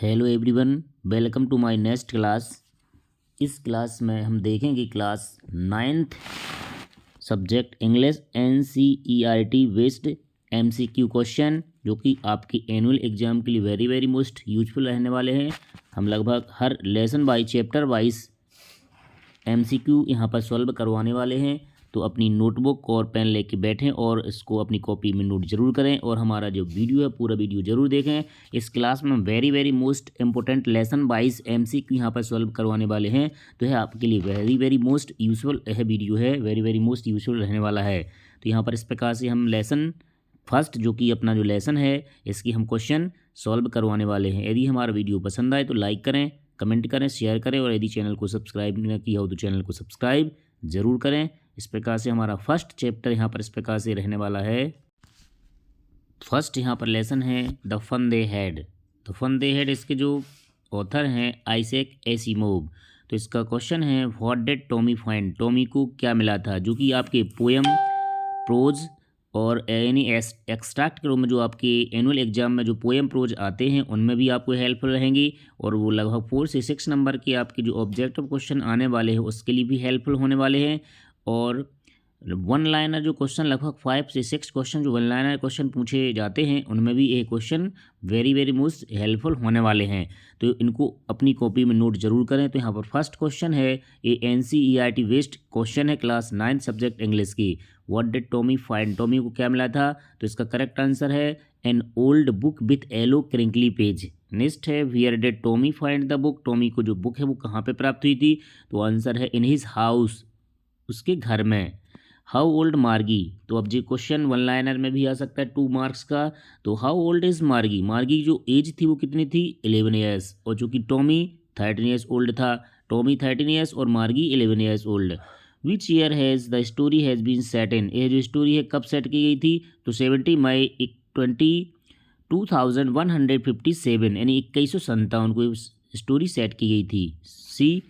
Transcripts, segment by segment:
Hello everyone, welcome to my next class. इस class में हम देखेंगे class 9th subject English NCERT based MCQ question, जो कि आपकी एनुअल एग्जाम के लिए वेरी वेरी मोस्ट यूजफुल रहने वाले हैं। हम लगभग हर lesson by chapter wise MCQ यहाँ पर सॉल्व करवाने वाले हैं। तो अपनी नोटबुक और पेन लेके बैठें और इसको अपनी कॉपी में नोट जरूर करें और हमारा जो वीडियो है पूरा वीडियो जरूर देखें। इस क्लास में very very most important lesson wise MCQ यहाँ पर सॉल्व करवाने वाले हैं। तो यह आपके लिए वेरी वेरी मोस्ट यूजफुल यह वीडियो है, वेरी वेरी मोस्ट यूजफुल रहने वाला है। तो यहाँ पर इस प्रकार से हम लेसन फर्स्ट, जो कि अपना जो लेसन है, इसकी हम क्वेश्चन सॉल्व करवाने वाले हैं। यदि हमारा वीडियो पसंद आए तो लाइक करें, कमेंट करें, शेयर करें और यदि चैनल को सब्सक्राइब न किया हो तो चैनल को सब्सक्राइब जरूर करें। इस प्रकार से हमारा फर्स्ट चैप्टर यहाँ पर इस प्रकार से रहने वाला है। फर्स्ट यहाँ पर लेसन है the fun they had. The fun they had, इसके जो ऑथर हैं आइजैक एसिमोव। तो इसका क्वेश्चन है what did Tommy find. Tommy को क्या मिला था, जो कि आपके पोएम, प्रोज और यानी एक्सट्रैक्ट के रूप में जो आपके एनुअल एग्जाम में जो पोएम प्रोज आते हैं उनमें भी आपको हेल्पफुल रहेंगी। और वो लगभग 4 से 6 नंबर के आपके जो ऑब्जेक्टिव क्वेश्चन आने वाले हैं उसके लिए भी हेल्पफुल होने वाले हैं। और वन लाइनर जो क्वेश्चन लगभग 5 से 6 क्वेश्चन जो वन लाइनर क्वेश्चन पूछे जाते हैं उनमें भी ये question very very most helpful होने वाले हैं। तो इनको अपनी कॉपी में नोट जरूर करें। तो यहाँ पर फर्स्ट क्वेश्चन है, ये NCERT बेस्ड क्वेश्चन है क्लास 9 सब्जेक्ट इंग्लिश की। What did Tommy find, Tommy को क्या मिला था। तो इसका करेक्ट आंसर है an old book with yellow crinkly page. Next है where did Tommy find the book. Tommy को जो बुक है वो कहाँ पे प्राप्त हुई थी। तो आंसर है इन हिज हाउस, उसके घर में। हाउ ओल्ड मार्गी, तो अब जी क्वेश्चन वन लाइनर में भी आ सकता है 2 मार्क्स का। तो हाउ ओल्ड इज मार्गी, मार्गी जो एज थी वो कितनी थी 11 ईयर्स। और चूंकि टॉमी 13 ईयर्स ओल्ड था, टॉमी 13 ईयर्स और Margie 11 years old. Which year has the story has been set in, ये जो स्टोरी है कब सेट की गई थी। तो 70 मई 2157 यानी 2157 को स्टोरी सेट की गई थी। See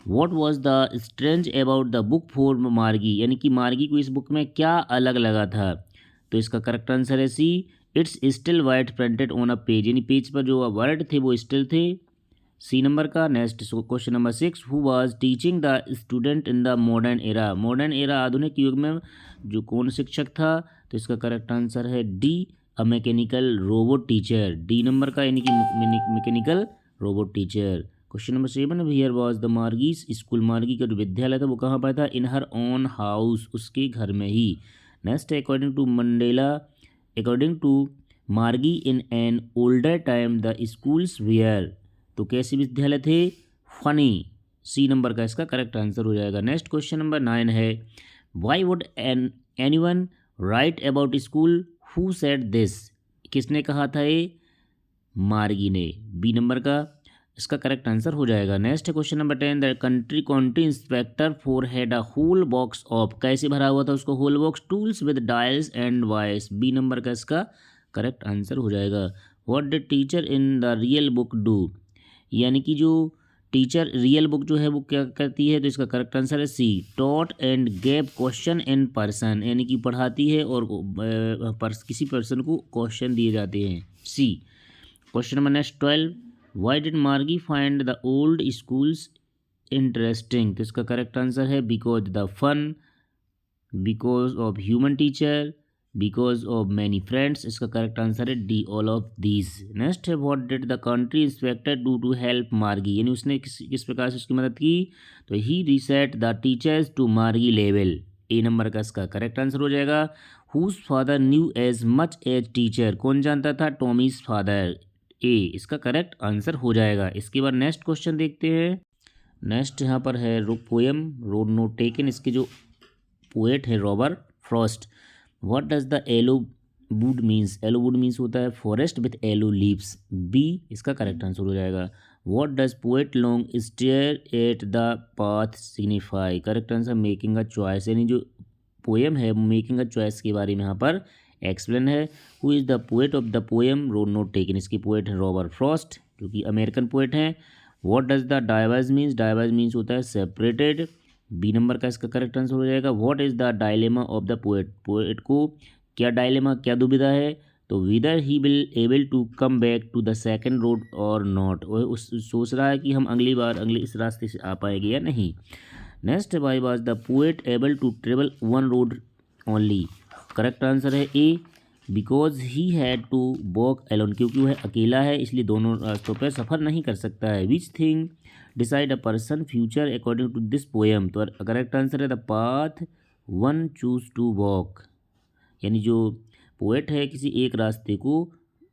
what was the strange about the book for मार्गी, यानी कि मार्गी को इस बुक में क्या अलग लगा था। तो इसका करेक्ट आंसर है see it's still white printed on a page, यानी पेज पर जो वर्ड थे वो स्टिल थे। सी नंबर का। Next question number 6, who was teaching the student in the modern era. Modern era आधुनिक युग में जो कौन शिक्षक था। तो इसका करेक्ट आंसर है D a mechanical robot teacher. D number का, यानी कि mechanical robot teacher. Question number 7, here was the मार्गीज school. मार्गी का जो विद्यालय था वो कहाँ पर था। इन हर ओन हाउस, उसके घर में ही। नेक्स्ट है according to Mandela, according to Margie in an older time the schools were. तो कैसे विद्यालय थे, फनी। सी नंबर का इसका करेक्ट आंसर हो जाएगा। नेक्स्ट क्वेश्चन नंबर 9 है, why would anyone right about school, who said this. किसने कहा था ये, मार्गी ने। बी नंबर का इसका करेक्ट आंसर हो जाएगा। Next question number 10, the country county inspector for had a whole box of, कैसे भरा हुआ था उसको, whole box tools with dials and wires. B number का इसका करेक्ट आंसर हो जाएगा। What did teacher in the real book do, यानी कि जो टीचर रियल बुक जो है वो क्या करती है। तो इसका करेक्ट आंसर है she taught and gave question in person, यानी कि पढ़ाती है और किसी पर्सन को क्वेश्चन दिए जाते हैं। C. Question number next 12, why did Margie find the old schools interesting. तो इसका करेक्ट आंसर है because the fun, because of human teacher, because of many friends. इसका करेक्ट आंसर है D all of these. Next है what did the country inspector do to help Margie, यानी उसने किस प्रकार से उसकी मदद की। तो he reset the teachers to Margie level. A number का इसका करेक्ट आंसर हो जाएगा। Whose father knew as much as teacher, कौन जानता था, टॉमीज फादर। ए इसका करेक्ट आंसर हो जाएगा। इसके बाद नेक्स्ट क्वेश्चन देखते हैं। नेक्स्ट यहाँ पर है पोएम रोड नोट टेकन। इसके जो पोएट है Robert Frost. What does the yellow wood means, yellow wood means होता है forest with yellow leaves. B इसका करेक्ट आंसर हो जाएगा। What does poet long stare at the path signify, correct answer making a choice, यानी जो poem है making a choice के बारे में यहाँ पर एक्सप्लेन है। Who is the poet of the poem road not taken, इसकी पोएट है रॉबर्ट फ्रॉस्ट, जो कि अमेरिकन पोएट हैं। What does the diverse means, diverse means होता है सेपरेटेड। बी नंबर का इसका करेक्ट आंसर हो जाएगा। What is the dilemma of the poet, poet को क्या डायलेमा, क्या दुविधा है। तो whether he will able to come back to the second road और नॉट, वह उस सोच रहा है कि हम अगली बार अगले इस रास्ते से आ पाएंगे या नहीं। Next, why was the poet able to travel one road only. Correct answer है A, because he had to walk alone, क्योंकि वह अकेला है इसलिए दोनों रास्तों पर सफ़र नहीं कर सकता है। Which thing decide a person future according to this poem, तो करेक्ट आंसर है the path one choose to walk, यानी जो पोएट है किसी एक रास्ते को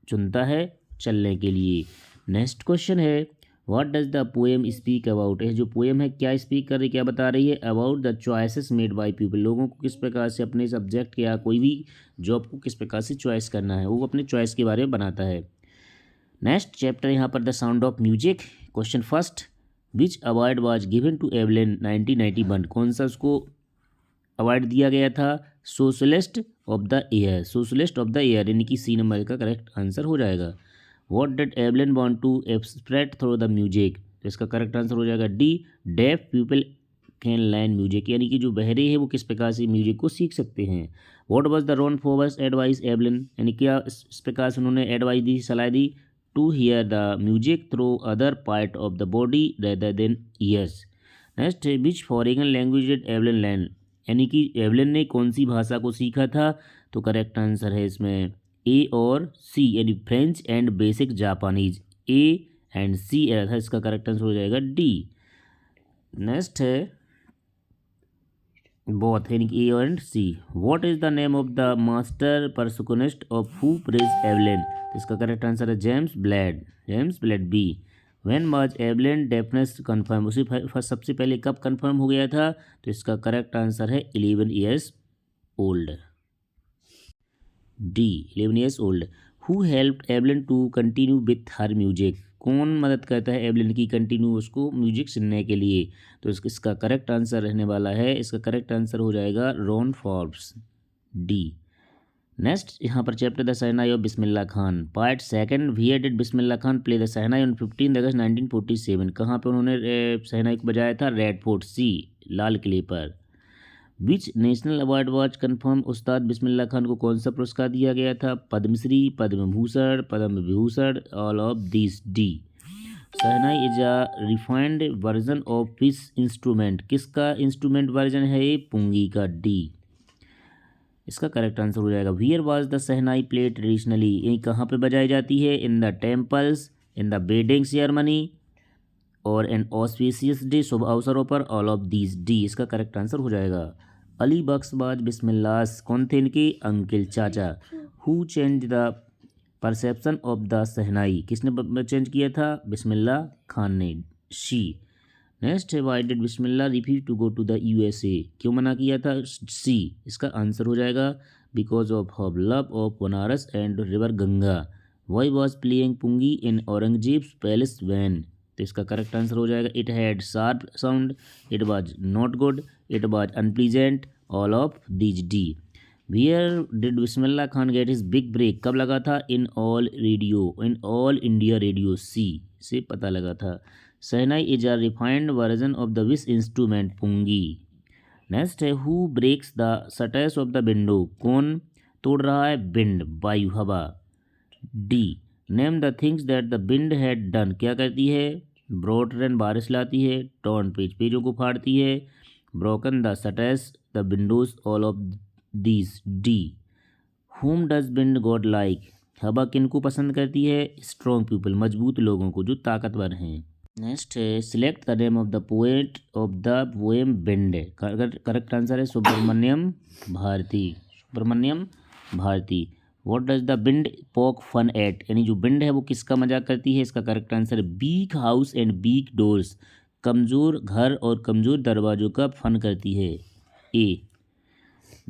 चुनता है चलने के लिए। नेक्स्ट क्वेश्चन है what does the poem speak about, है जो पोएम है क्या स्पीक कर रही, क्या बता रही है, about the choices made by people, लोगों को किस प्रकार से अपने सब्जेक्ट या कोई भी जॉब को किस प्रकार से चॉइस करना है, वो अपने चॉइस के बारे में बनाता है। नेक्स्ट चैप्टर यहाँ पर the sound of music. Question first, which award was given to Evelyn 1991, कौन सा उसको अवार्ड दिया गया था, socialist of the year, socialist of the year, यानी कि सी नंबर का करेक्ट आंसर हो जाएगा। What did Evelyn want to express through the music, तो इसका करेक्ट आंसर हो जाएगा D, deaf people can learn music, यानी कि जो बहरे हैं वो किस प्रकार से म्यूजिक को सीख सकते हैं। What was the Ron Forbes advice Evelyn, यानी क्या इस प्रकार से उन्होंने एडवाइस दी, सलाह दी, to hear the music through other part of the body rather than ears. Next, which foreign language did Evelyn learn, यानी कि एवलिन ने कौन सी भाषा को सीखा था, तो करेक्ट आंसर है इसमें ए और सी, यानी French and basic Japanese, A and C था, इसका करेक्ट आंसर हो जाएगा डी। नेक्स्ट है बोथ, यानी कि A and C. What is the name of the master percussionist of who praise Evelyn, तो इसका करेक्ट आंसर है James Blades, James Blades B. When was Evelyn deafness confirmed, उसी सबसे पहले कब कन्फर्म हो गया था, तो इसका करेक्ट आंसर है 11 years old, D 11 years old. Who helped Evelyn to continue with her music, कौन मदद करता है एवलिन की कंटिन्यू उसको म्यूजिक सुनने के लिए, तो इसका करेक्ट आंसर रहने वाला है, इसका करेक्ट आंसर हो जाएगा रॉन फॉर्ब्स, डी। नेक्स्ट यहाँ पर chapter the shehnai of Bismillah Khan, part second, where did Bismillah Khan play the shehnai on 15 August 1947, कहाँ पे उन्होंने शहनाई को बजाया था, रेड फोर्ट, सी लाल किले पर। Which national award was confirm, उस्ताद बिस्मिल्लाह खान को कौन सा पुरस्कार दिया गया था, Padmashri, Padma Bhushan, Padma Vibhushan, all of this, D. Shehnai is a refined version of which instrument, किसका इंस्ट्रूमेंट वर्जन है ये, पुंगी का, डी। इसका करेक्ट आंसर हो जाएगा wear was the shehnai play traditionally, ये कहाँ पे बजाई जाती है, in the temples, in the wedding ceremony और एन ऑस्पिशियस डे, शुभ अवसरों पर, ऑल ऑफ दीज, डी। इसका करेक्ट आंसर हो जाएगा। अली बख्शबाज बिस्मिल्लाह कौन थे इनके, अंकिल, चाचा। Who change the perception of the shehnai, किसने चेंज किया था, बिस्मिल्लाह खान ने, शी। नेक्स्ट है why did Bismillah refuse to go to the USA, क्यों मना किया था, सी। इसका आंसर हो जाएगा because of her love of Banaras and river Ganga. Why was playing pungi in Aurangzeb's palace ban, तो इसका करेक्ट आंसर हो जाएगा it had sharp sound, it was not good, it was unpleasant, all of these, D. Where did Bismillah Khan get his big break, कब लगा था, in all radio, in all India radio, C से पता लगा था। Shehnai is a refined version of the which instrument, pungi. Next है who breaks the shutters of the window, कौन तोड़ रहा है, विंड, वायु, हवा, D. Name the things that the wind had done, क्या करती है, ब्रॉट रेन, बारिश लाती है, टॉर्न पेज, पेजों को फाड़ती है, broken the shutters the Windows, all of these, D. हुम डज विंड गॉड लाइक, हवा किन को पसंद करती है, स्ट्रॉन्ग पीपल, मजबूत लोगों को जो ताकतवर हैं। नेक्स्ट है select the name of the poet of the poem wind, correct answer है Subramaniam Bharati, Subramaniam Bharati. What does the wind poke fun at, यानी जो विंड है वो किसका मजाक करती है, इसका करेक्ट आंसर है weak house and weak doors, कमज़ोर घर और कमज़ोर दरवाजों का फन करती है, ए।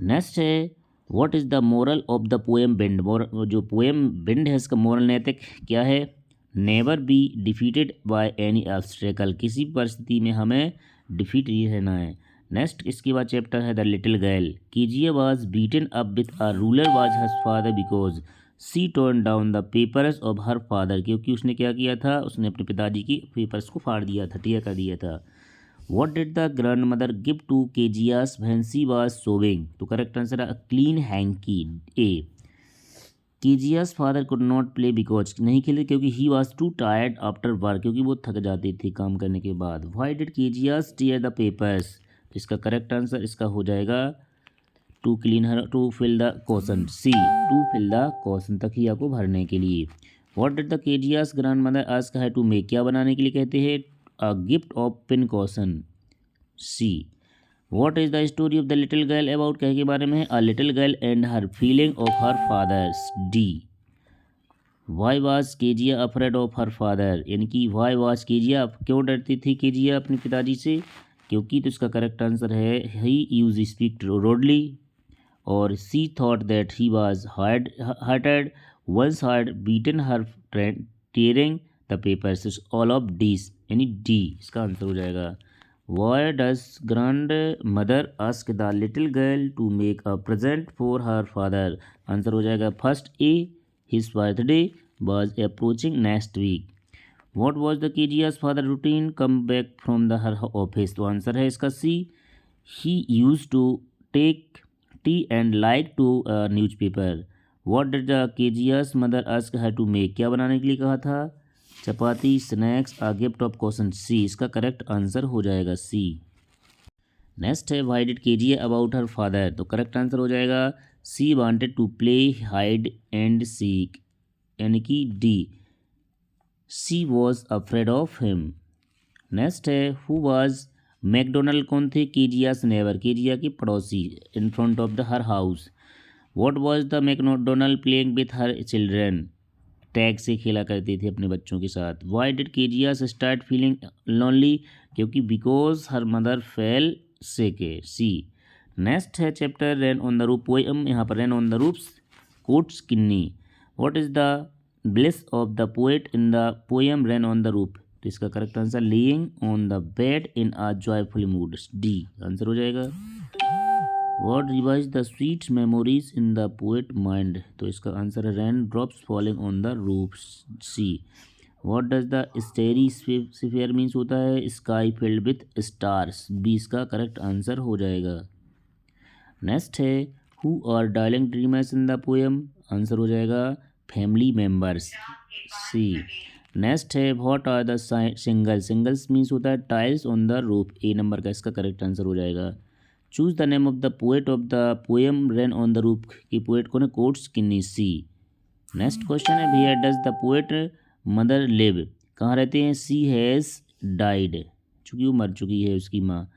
नेक्स्ट है what is the moral of the poem wind, जो पोएम विंड है इसका मोरल नैतिक क्या है, never be defeated by any obstacle, किसी परिस्थिति में हमें डिफीट नहीं रहना है। नेक्स्ट इसके बाद चैप्टर है the little girl, Kezia was beaten up with a ruler was her father because she turn down the papers of her father, क्योंकि उसने क्या किया था, उसने अपने पिताजी की पेपर्स को फाड़ दिया था, टिया कर दिया था। What did the grandmother give to Kezia's when she was sewing, तो करेक्ट आंसर है clean hanky, A. Kezia's father could not play because नहीं खेले क्योंकि he was too tired after work क्योंकि वो थक जाते थे काम करने के बाद। Why did Kezia's tear the papers, इसका करेक्ट आंसर इसका हो जाएगा to clean her to fill the cushion, C to fill the caution, तकिया को भरने के लिए। What did the Kezia's grandmother ask her to make, क्या बनाने के लिए कहते हैं, a gift of pin cushion, C. What is the story of the little girl about, कह के बारे में है, a little girl and her feeling of her father's, D. Why was Kezia afraid of her father, यानी कि Y was Kezia, क्यों डरती थी केजिया अपने पिताजी से, क्योंकि, तो इसका करेक्ट आंसर है ही यूज स्पीक रोडली, और she thought that he was hurted once heard beaten her tearing the papers, all of these, यानी डी इसका आंसर हो जाएगा। Why does grandmother ask the little girl to make a present for her father, answer हो जाएगा first A, his birthday was approaching next week. What was the Kezia's father routine come back from the her office, तो answer है इसका C, he use to take tea and like to newspaper. What did the Kezia's mother ask her to make, क्या बनाने के लिए कहा था, chapati, snacks, a gift of cushion, C इसका करेक्ट आंसर हो जाएगा सी। नेक्स्ट है why did Kezia about her father, तो करेक्ट आंसर हो जाएगा she wanted to play hide and seek, यानी कि D, she was afraid of him. Next है हु वाज मैकडोनल्ड, कौन थे, केजियास नेबर, केजिया के पड़ोसी, in front of the her house. What was the McDonald playing with her children, tag से खेला करते थे अपने बच्चों के साथ। Why did Kezia's start feeling lonely, क्योंकि because her mother fell sick, C. Next है chapter rain on the roof poem, यहाँ पर rain on the roofs Coates Kinney. What is the bliss of the poet in the poem rain on the roof, तो इसका correct answer laying on the bed in a joyful mood, D answer हो जाएगा। What revives the sweet memories in the poet mind, तो इसका answer है rain drops falling on the roof, C. What does the starry sphere means, होता है sky filled with stars, B इसका correct answer हो जाएगा। नेक्स्ट है who are darling dreamers in the poem, answer हो जाएगा फैमिली मेम्बर्स, सी। नेक्स्ट है what are the shingles means होता है tiles on the roof, A number का इसका करेक्ट आंसर हो जाएगा। Choose the name of the poet of the poem rain on the roof, की पोएट कौन है, Coates Kinney, C. Next question है भैया does the poet mother live, कहाँ रहते हैं, सी हैज़ डाइड, चूँकि वो मर चुकी है उसकी माँ।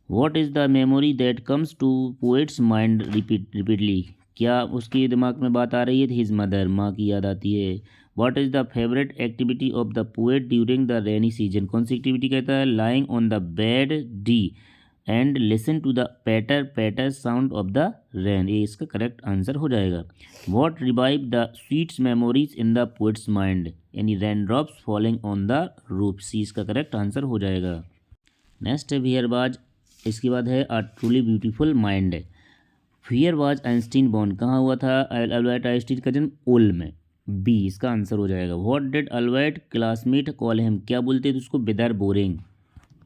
What is the memory that comes to poet's mind repeatedly, क्या उसके दिमाग में बात आ रही है, हिज मदर, माँ की याद आती है। What is the favourite activity of the poet during the rainy season, कौन सी एक्टिविटी कहता है, lying on the bed, D, and listen to the patter patter sound of the rain, ये इसका करेक्ट आंसर हो जाएगा। What revive the sweets memories in the poet's mind, यानी rain drops falling on the roof, C इसका correct answer हो जाएगा। Next है वियरबाज, इसके बाद है अ truly beautiful mind. Fear was Einstein born, कहाँ हुआ था अल्बर्ट आइंस्टीन का जन्म, ओल में, बी इसका आंसर हो जाएगा। What did Albert classmate call him, क्या बोलते थे उसको, विदर बोरिंग,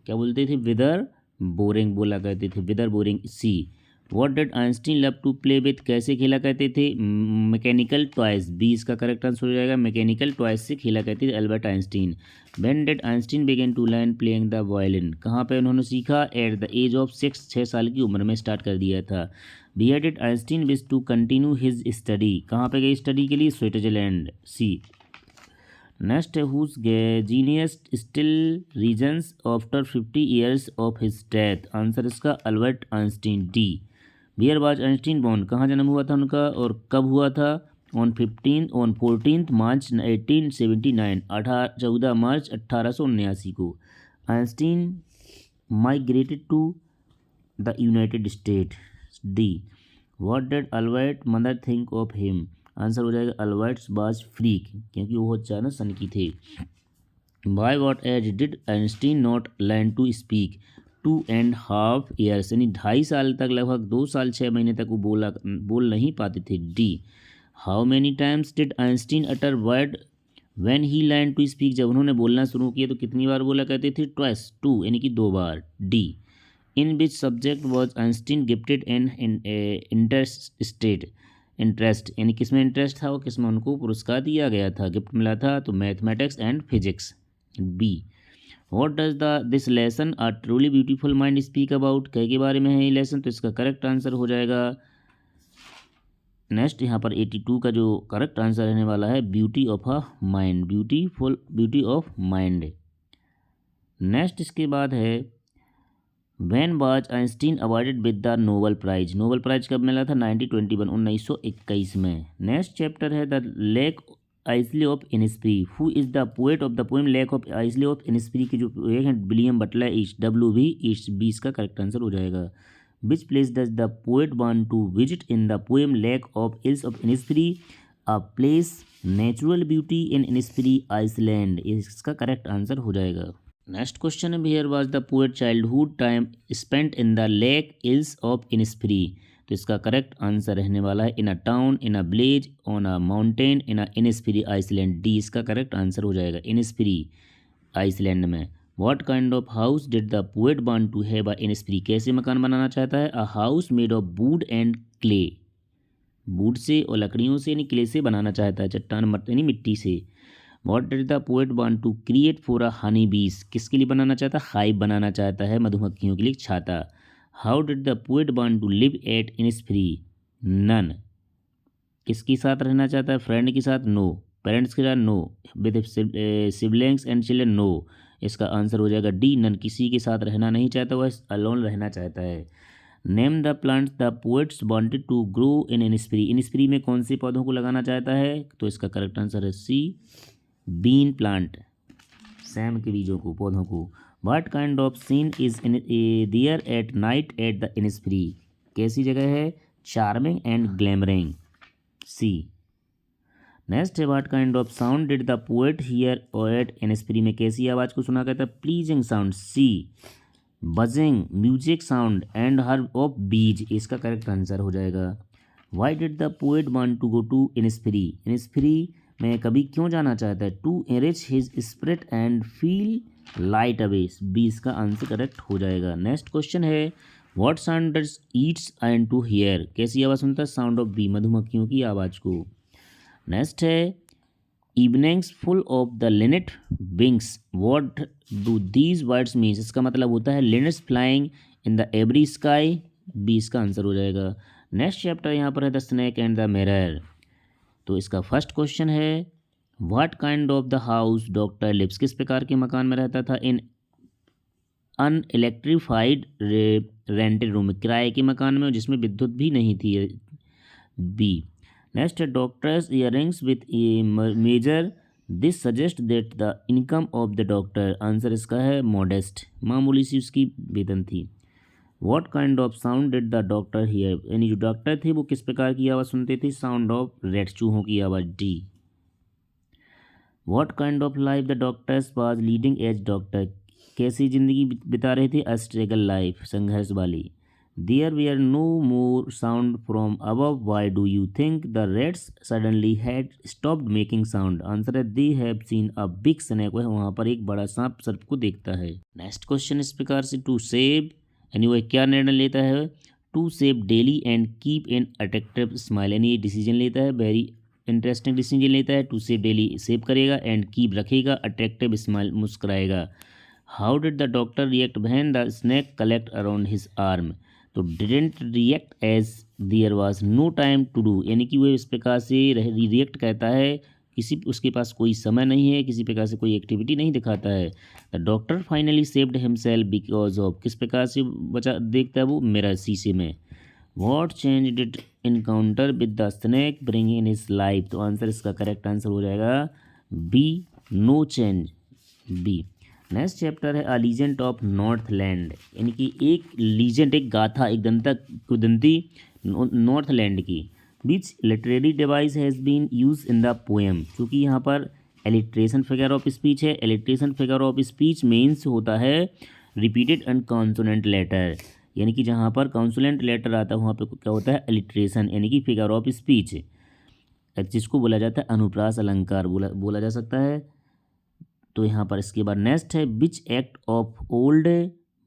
क्या बोलते थे, विदर बोरिंग बोला करते थे, whether boring, C. What did Einstein love to play with, कैसे खेला करते थे, मैकेनिकल टॉयज, बी इसका करेक्ट आंसर हो जाएगा, मैकेनिकल टॉयज से खेला करते थे Albert Einstein. When did Einstein begin to learn playing the violin, कहाँ पे उन्होंने सीखा, एट द एज ऑफ 6 साल की उम्र में स्टार्ट कर दिया था। Where did Einstein wish to continue his study, कहाँ पे गई स्टडी के लिए, स्विट्जरलैंड, सी। नेक्स्ट है whose genius still reigns after 50 years of his death, answer इसका Albert Einstein, D. Where was Einstein born, कहाँ जन्म हुआ था उनका और कब हुआ था, ऑन 14 मार्च 1879, 14 मार्च 1879 को। Einstein migrated to the United State, D. What did Albert mother think of him, answer हो जाएगा अल्बर्ट्स वाज फ्रीक, क्योंकि वो अचानक सन की थे। By what age did Einstein not learn to speak, 2.5 years, यानी 2.5 साल तक, लगभग 2 साल 6 महीने तक वो बोल नहीं पाते थे, D. How many times did Einstein utter word when he learn to speak, जब उन्होंने बोलना शुरू किया तो कितनी बार बोला करते थे, ट्वाइस, 2 यानी कि 2 बार, D. In which subject was Einstein gifted an interest, interest, यानी किस में इंटरेस्ट था और किस में उनको पुरस्कार दिया गया था, गिफ्ट मिला था, तो mathematics and physics. B, what does the this lesson a truly beautiful mind speak about, क्या के बारे में है ये लेसन, तो इसका करेक्ट आंसर हो जाएगा नेक्स्ट यहाँ पर 82 का जो करेक्ट आंसर रहने वाला है beauty of a mind, beauty of mind. Next इसके बाद है when was Einstein awarded with the Nobel prize, Nobel prize कब मिला था, 1921 में। नेक्स्ट चैप्टर है the lake isle of Innisfree, who is the poet of the poem lake of isle of Innisfree की जो पोएट है William Butler east, W.B. East, 20 का correct answer हो जाएगा। Which place does the poet want to visit in the poem lake of इल्स of Innisfree, a place natural beauty in Innisfree island, इसका correct answer हो जाएगा। Next question है where was the poet childhood time spent in the lake इल्स of Innisfree, तो इसका correct answer रहने वाला है in a town, in a village, on a mountain, in a Innisfree island, D इसका करेक्ट आंसर हो जाएगा, इनिस्प्री आइसलैंड में। What kind of house did the poet want to have a Innisfree, कैसे मकान बनाना चाहता है, a house made of wood and clay, wood से और लकड़ियों से यानी क्ले से बनाना चाहता है, चट्टान यानी मिट्टी से। What did the poet want to create for a honey bees, किसके लिए बनाना चाहता है, हाइव बनाना चाहता है मधुमक्खियों के लिए छाता। How did the poet want to live at Innisfree, none, किसके साथ रहना चाहता है, फ्रेंड के साथ, नो, पेरेंट्स के साथ, no, with siblings and children, no, इसका आंसर हो जाएगा डी, नन, किसी के साथ रहना नहीं चाहता, वह अलोन रहना चाहता है। Name the plants the poets wanted to grow in Innisfree, Innisfree में कौन से पौधों को लगाना चाहता है, तो इसका करेक्ट आंसर है सी, बीन प्लांट, सैम के बीजों को, पौधों को। What kind of scene is there at night at the Innisfree, कैसी जगह है, charming and glimmering, C. Next है what kind of sound did the poet hear at Innisfree, में कैसी आवाज़ को सुना करता है, pleasing sound, C, buzzing music sound and hum of bees, इसका करेक्ट आंसर हो जाएगा। Why did the poet want to go to Innisfree, Innisfree में कभी क्यों जाना चाहता है, to enrich his spirit and feel light away, B इसका आंसर करेक्ट हो जाएगा। नेक्स्ट क्वेश्चन है what sound does its end to hear, कैसी आवाज़ सुनता है, साउंड ऑफ बी, मधुमक्खियों की आवाज़ को। नेक्स्ट है evenings full of the linnet wings, what do these words means, इसका मतलब होता है linnets flying in the every sky, B इसका आंसर हो जाएगा। नेक्स्ट चैप्टर यहाँ पर है the snake and the mirror, तो इसका फर्स्ट क्वेश्चन है what kind of the house doctor lives, किस प्रकार के मकान में रहता था, in unelectrified rented room, किराए के मकान में जिसमें विद्युत भी नहीं थी, बी। नेक्स्ट है doctor's earnings with meagre, this suggest that the income of the doctor, answer इसका है मॉडेस्ट, मामूली सी उसकी वेतन थी। What kind of sound did the doctor hear, यानी जो डॉक्टर थे वो किस प्रकार की आवाज़ सुनते थे, साउंड ऑफ रेट्स, चूहों की आवाज़, D. What kind of life the doctors was leading edge doctor, कैसी ज़िंदगी बिता रहे थे, अ स्ट्रगल लाइफ, संघर्ष वाली। There were no more sound from above, why do you think the rats suddenly had stopped making sound, answer है they have seen a big snake, वह वहाँ पर एक बड़ा सांप सर्प को देखता है। नेक्स्ट क्वेश्चन इस प्रकार से टू सेव, यानी वह क्या निर्णय लेता है, to save daily and keep an attractive smile, यानी ये डिसीजन लेता है, वेरी इंटरेस्टिंग डिसीजन लेता है, टू सेव डेली सेव करेगा एंड कीप रखेगा, अट्रैक्टिव स्माइल मुस्कुराएगा। How did the doctor react when the snake collect around his arm, तो didn't react as there was no time to do, यानी कि वह इस प्रकार से रिएक्ट कहता है किसी उसके पास कोई समय नहीं है, किसी प्रकार से कोई एक्टिविटी नहीं दिखाता है। The doctor finally saved himself because of, किस प्रकार से बचा देखता है वो, मिरर, शीशे में। What change did encounter with the snake bring in his life, तो आंसर इसका करेक्ट आंसर हो जाएगा B, no change, B. Next chapter है अ लीजेंड ऑफ नॉर्थलैंड, यानी कि एक लीजेंड, एक गाथा, एक दंता किंवदंती नॉर्थलैंड की। Which literary device has been use in the poem, क्योंकि यहाँ पर एलिट्रेशन फिगर ऑफ स्पीच है, alliteration figure of speech means होता है रिपीटेड एंड कॉन्सोनेंट लेटर, यानी कि जहाँ पर कॉन्सोनेंट लेटर आता है वहाँ पर क्या होता है, एलिट्रेशन, यानी कि फिगर ऑफ स्पीच, जिसको बोला जाता है अनुप्रास अलंकार बोला जा सकता है। तो यहाँ पर इसके बाद नेक्स्ट है which act of old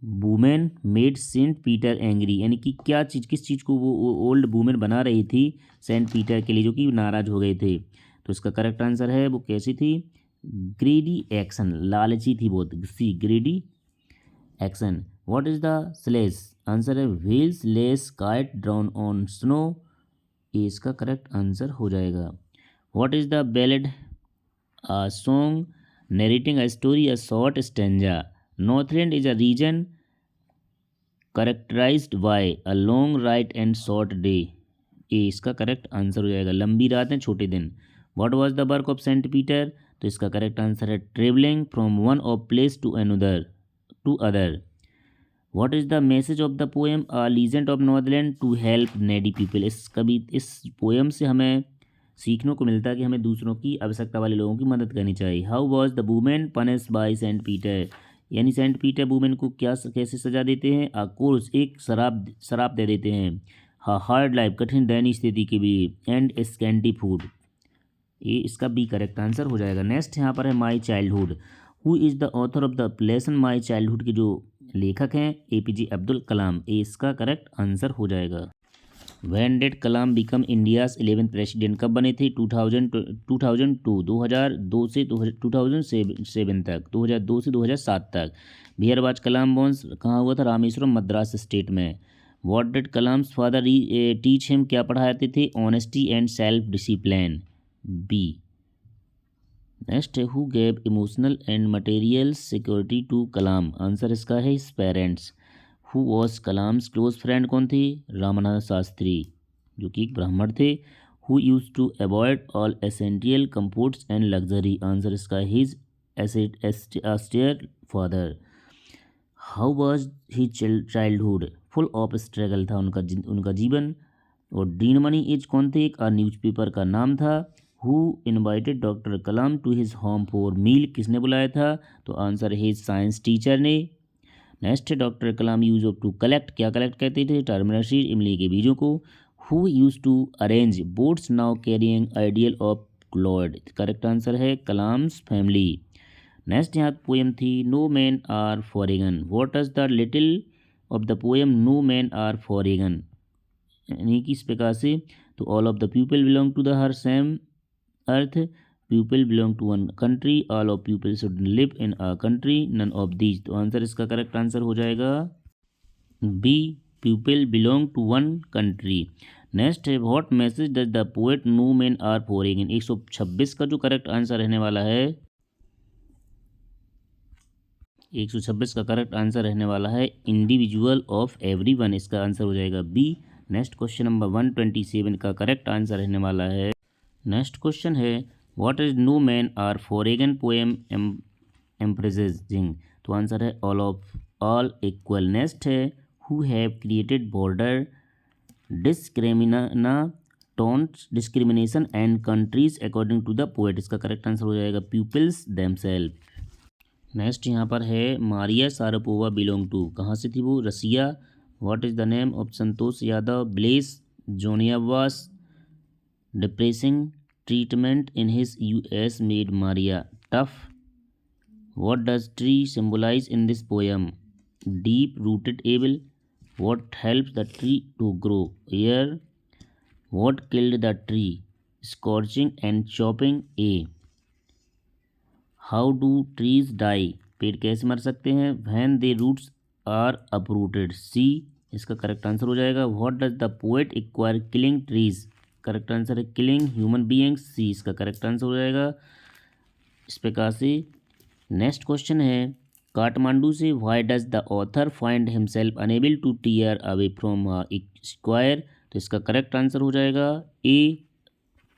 women made Saint Peter angry, यानी कि क्या चीज़, किस चीज़ को वो ओल्ड वुमेन बना रही थी सेंट पीटर के लिए, जो कि नाराज़ हो गए थे। तो इसका करेक्ट आंसर है वो कैसी थी, ग्रेडी एक्शन, लालची थी बहुत, C greedy action. What is the sledge, answer है wheelless cart drawn on snow, ये इसका करेक्ट आंसर हो जाएगा। What is the ballad, a song narrating a story, a short stanza. Northland is a region characterized by a long night and short day. ये इसका correct answer हो जाएगा, लंबी रातें छोटे दिन। What was the work of Saint Peter, तो इसका करेक्ट आंसर है traveling from one of place to another to other. What is the message of the poem A Legend of Northland, to help needy people, इस poem से हमें सीखने को मिलता है कि हमें दूसरों की आवश्यकता वाले लोगों की मदद करनी चाहिए। How was the women punished by Saint Peter, यानी सेंट पीटर वुमेन को क्या कैसे सजा देते हैं, अ कोर्स एक शराब दे देते हैं, हार्ड लाइफ कठिन दैनिक स्थिति के लिए, एंड स्कैंटी फूड, ये इसका बी करेक्ट आंसर हो जाएगा। नेक्स्ट यहाँ पर है my childhood, who is the author of the lesson my childhood के जो लेखक हैं APJ अब्दुल कलाम, ये इसका करेक्ट आंसर हो जाएगा। When did Kalam become India's 11th president, कब बने थे, 2002 से 2007 तक, 2002 से 2007 तक। बियर वाज कलाम बॉन्स, कहाँ हुआ था, रामेश्वरम मद्रास स्टेट में। What did Kalam's father teach him, क्या पढ़ाते थे, honesty and self discipline, B. Next है who gave emotional and material security to Kalam, answer इसका है his parents. Who was Kalam's close friend, कौन थे, रामानंद शास्त्री, जो कि एक ब्राह्मण थे। Who use to avoid all essential comforts and luxury, answer इसका his austere father. How was he childhood, full of struggle था उनका जीवन। और डीनमनी एज कौन थे, एक न्यूज़पेपर का नाम था। Who invited doctor Kalam to his home for meal, किसने बुलाया था, तो आंसर हिज साइंस टीचर ने। Next doctor Kalam use of to collect, क्या कलेक्ट करते थे, टर्मिनल सीड, इमली के बीजों को। Who use to arrange boats now carrying idol of lord, correct answer है कलाम्स फैमिली। नेक्स्ट यहाँ पोएम थी no men are foreign, what is the title of the poem no men are foreign, यानी कि इस प्रकार से, तो all of the people belong to the her same earth, people belong to one country, all of people should live in a country, none of these, तो answer इसका correct answer हो जाएगा B, people belong to one country. Next है what message does the poet no men are foreign, 126 का जो correct answer रहने वाला है, 126 का करेक्ट आंसर रहने वाला है इंडिविजुअल ऑफ एवरीवन, इसका आंसर हो जाएगा बी। नेक्स्ट क्वेश्चन नंबर 127 का करेक्ट आंसर रहने वाला है, नेक्स्ट क्वेश्चन है what is no men are foreign poem emphasising, तो आंसर है ऑल इक्वल। नेक्स्ट है who have created border discrimination and countries according to the poet, इसका correct answer हो जाएगा पीपल्स देमसेल्फ। नेक्स्ट यहाँ पर है मारिया शारापोवा बिलोंग टू, कहाँ से थी वो, Russia. What is the name of Santosh Yadav bless जोनियावास depressing treatment in his US made Maria tough. What does tree symbolize in this poem, deep rooted able. What helps the tree to grow, air. What killed the tree, scorching and chopping, A. How do trees die, पेड़ कैसे मर सकते हैं, when they roots are uprooted, C, इसका correct answer हो जाएगा। What does the poet acquire killing trees, correct answer है killing human beings, सी, इसका करेक्ट आंसर हो जाएगा इस प्रकार से। नेक्स्ट क्वेश्चन है काठमांडू से why does the author find himself unable to tear away from square, तो इसका करेक्ट आंसर हो जाएगा A,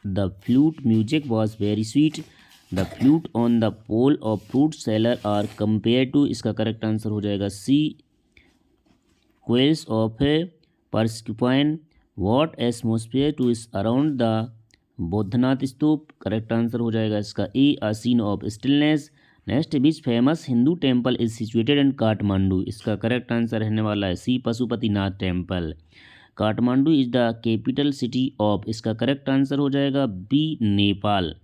the flute music was very sweet, the flute on the pole of fruit seller are compared to, इसका correct answer हो जाएगा C, quills of a porcupine. What atmosphere to is around the Boudhanath stupa, correct answer हो जाएगा इसका A, a scene of stillness. Next which famous Hindu temple is situated in Kathmandu, इसका correct answer रहने वाला है C, Pashupatinath temple. Kathmandu is the capital city of, इसका correct answer हो जाएगा बी, नेपाल।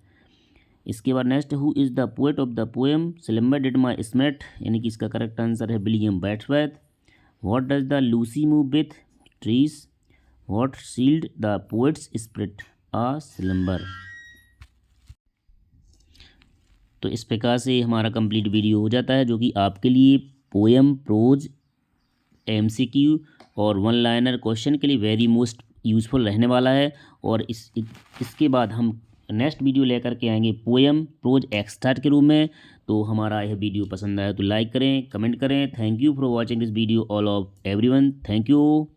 इसके बाद next, who is the poet of the poem slumber did my spirit, यानी कि इसका करेक्ट आंसर है William Wordsworth. What does the Lucy move with trees, what sealed the poet's spirit a slumber. तो इस प्रकार से हमारा कंप्लीट वीडियो हो जाता है, जो कि आपके लिए पोएम, प्रोज, एमसीक्यू और वन लाइनर क्वेश्चन के लिए वेरी मोस्ट यूज़फुल रहने वाला है। और इसके बाद हम नेक्स्ट वीडियो लेकर के आएंगे पोएम, प्रोज एक्सट्रा के रूप में। तो हमारा यह वीडियो पसंद आया तो लाइक करें, कमेंट करें। Thank you for watching this video all of everyone. Thank you.